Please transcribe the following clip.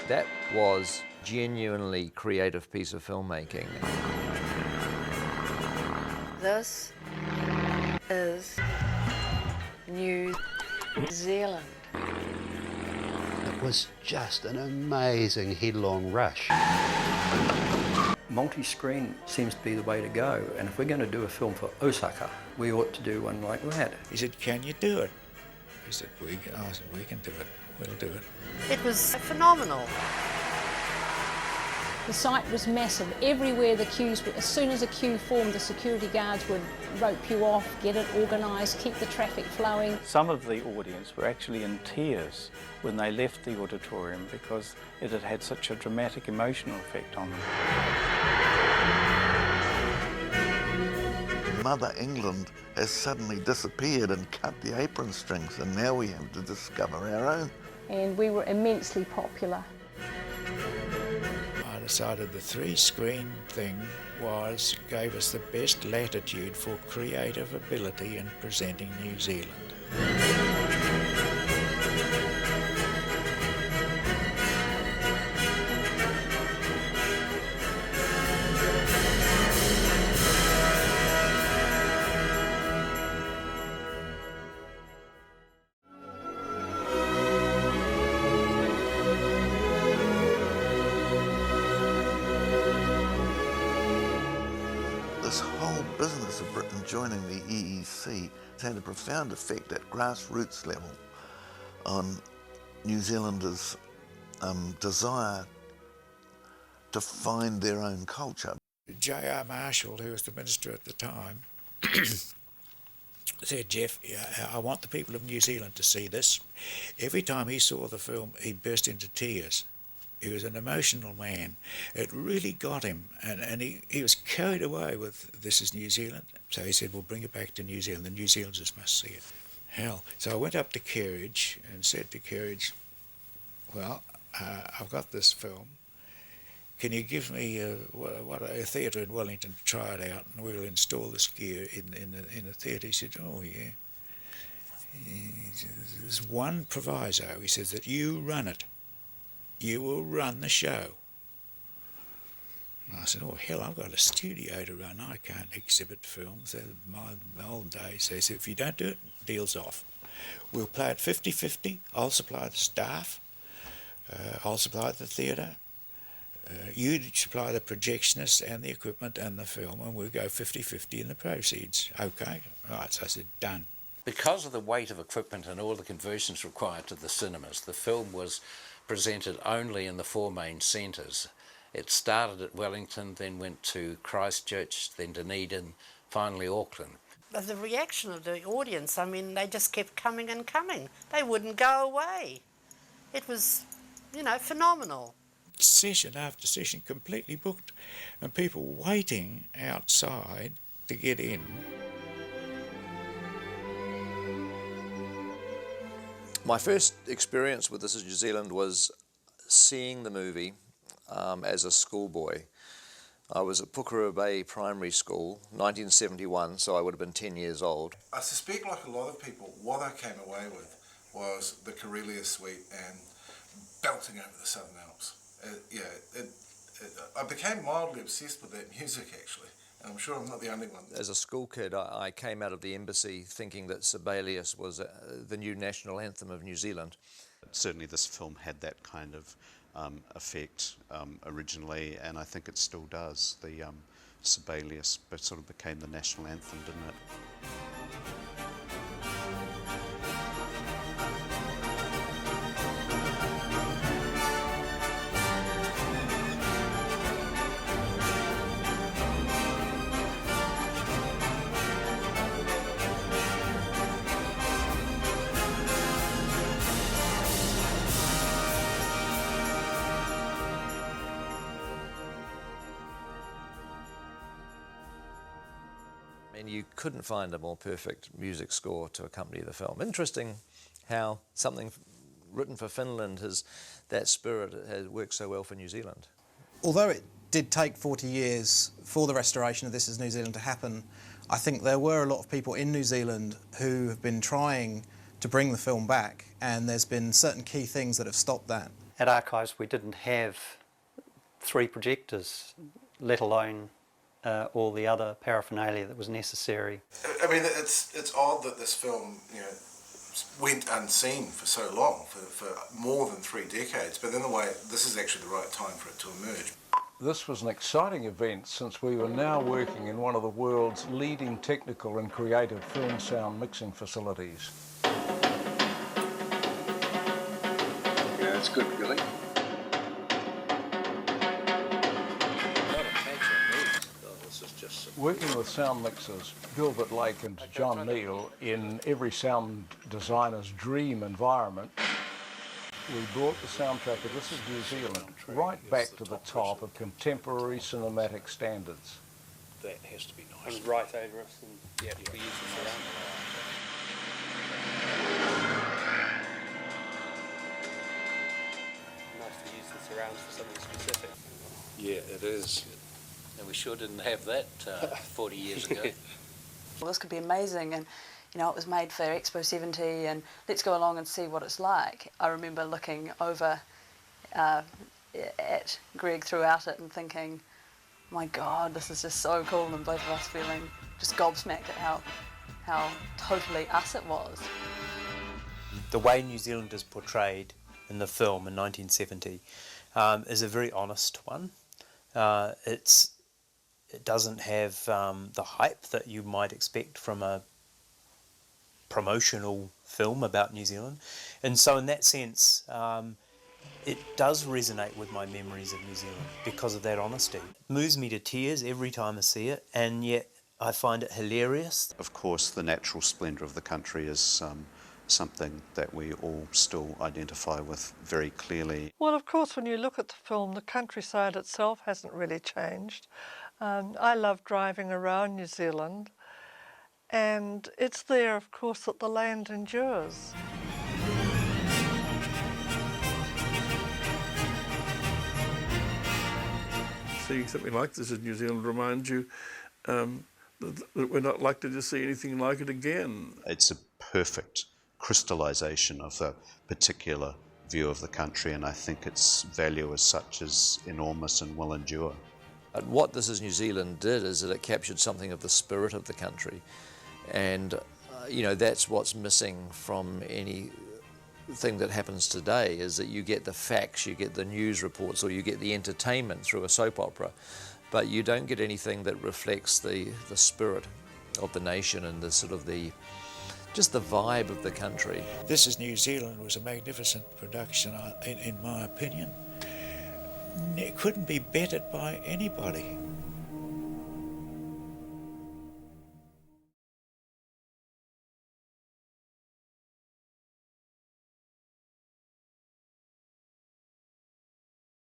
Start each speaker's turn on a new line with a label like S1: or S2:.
S1: That was genuinely creative piece of filmmaking.
S2: This is New Zealand.
S3: It was just an amazing headlong rush.
S4: Multi-screen seems to be the way to go, and if we're going to do a film for Osaka, we ought to do one like that.
S5: He said, "Can you do it?" I said, "We can do it. We'll do it."
S2: It was phenomenal.
S6: The site was massive. Everywhere the queues, as soon as a queue formed, the security guards would rope you off, get it organised, keep the traffic flowing.
S7: Some of the audience were actually in tears when they left the auditorium because it had had such a dramatic emotional effect on them.
S8: Mother England has suddenly disappeared and cut the apron strings, and now we have to discover our own.
S6: And we were immensely popular.
S5: I decided the 3-screen thing gave us the best latitude for creative ability in presenting New Zealand.
S8: This whole business of Britain joining the EEC has had a profound effect at grassroots level on New Zealanders' desire to find their own culture.
S5: J.R. Marshall, who was the minister at the time, said, "Jeff, I want the people of New Zealand to see this." Every time he saw the film, he burst into tears. He was an emotional man. It really got him, and he was carried away with "This is New Zealand." So he said, "We'll bring it back to New Zealand. The New Zealanders must see it." Hell. So I went up to Kerridge and said to Kerridge, "Well, I've got this film. Can you give me a theatre in Wellington to try it out, and we'll install this gear in the theatre?" He said, "Oh, yeah." There's one proviso. He says that you run it. You will run the show. And I said, "Oh, hell, I've got a studio to run. I can't exhibit films." In my old days, they said, "If you don't do it, deal's off. We'll play it 50-50. I'll supply the staff. I'll supply the theatre. You supply the projectionists and the equipment and the film, and we'll go 50-50 in the proceeds." "Okay." Right, so I said, "Done."
S9: Because of the weight of equipment and all the conversions required to the cinemas, the film was presented only in the 4 main centres. It started at Wellington, then went to Christchurch, then Dunedin, finally Auckland.
S2: But the reaction of the audience, I mean, they just kept coming and coming. They wouldn't go away. It was, phenomenal.
S5: Session after session completely booked, and people waiting outside to get in.
S1: My first experience with This is New Zealand was seeing the movie as a schoolboy. I was at Pukeruwa Bay Primary School, 1971, so I would have been 10 years old.
S10: I suspect, like a lot of people, what I came away with was the Karelia suite and belting over the Southern Alps. I became mildly obsessed with that music, actually. And I'm sure I'm not the only one.
S1: As a school kid, I came out of the embassy thinking that Sibelius was the new national anthem of New Zealand.
S3: Certainly this film had that kind of effect originally, and I think it still does. The Sibelius sort of became the national anthem, didn't it?
S1: And you couldn't find a more perfect music score to accompany the film. Interesting how something written for Finland that spirit has worked so well for New Zealand.
S11: Although it did take 40 years for the restoration of This is New Zealand to happen, I think there were a lot of people in New Zealand who have been trying to bring the film back, and there's been certain key things that have stopped that.
S12: At Archives we didn't have 3 projectors, let alone all the other paraphernalia that was necessary.
S10: I mean, it's odd that this film, you know, went unseen for so long, for more than 3 decades, but in a way this is actually the right time for it to emerge.
S13: This was an exciting event since we were now working in one of the world's leading technical and creative film sound mixing facilities.
S10: Yeah, it's good, really.
S13: Working with sound mixers, Gilbert Lake and John Neal, in every sound designer's dream environment, we brought the soundtrack of This Is New Zealand right back to the top of contemporary cinematic standards.
S14: That has to be nice.
S15: And right over us, and yeah, we use the surround. Nice to use the surrounds for something specific.
S14: Yeah, it is.
S9: And we sure didn't have that 40 years ago.
S16: Well, this could be amazing, and you know, it was made for Expo 70, and let's go along and see what it's like. I remember looking over at Greg throughout it and thinking, my God, this is just so cool, and both of us feeling just gobsmacked at how totally us it was.
S15: The way New Zealand is portrayed in the film in 1970 is a very honest one. It doesn't have the hype that you might expect from a promotional film about New Zealand, and so in that sense it does resonate with my memories of New Zealand because of that honesty. It moves me to tears every time I see it, and yet I find it hilarious.
S3: Of course, the natural splendour of the country is something that we all still identify with very clearly.
S17: Well, of course, when you look at the film, the countryside itself hasn't really changed. I love driving around New Zealand, and it's there, of course, that the land endures.
S18: Seeing something like This Is New Zealand reminds you that we're not likely to see anything like it again.
S3: It's a perfect crystallisation of a particular view of the country, and I think its value as such is enormous and will endure.
S1: And what This Is New Zealand did is that it captured something of the spirit of the country, and you know, that's what's missing from anything that happens today, is that you get the facts, you get the news reports, or you get the entertainment through a soap opera, but you don't get anything that reflects the spirit of the nation and the sort of just the vibe of the country.
S5: This Is New Zealand was a magnificent production, in my opinion. It couldn't be bettered by anybody.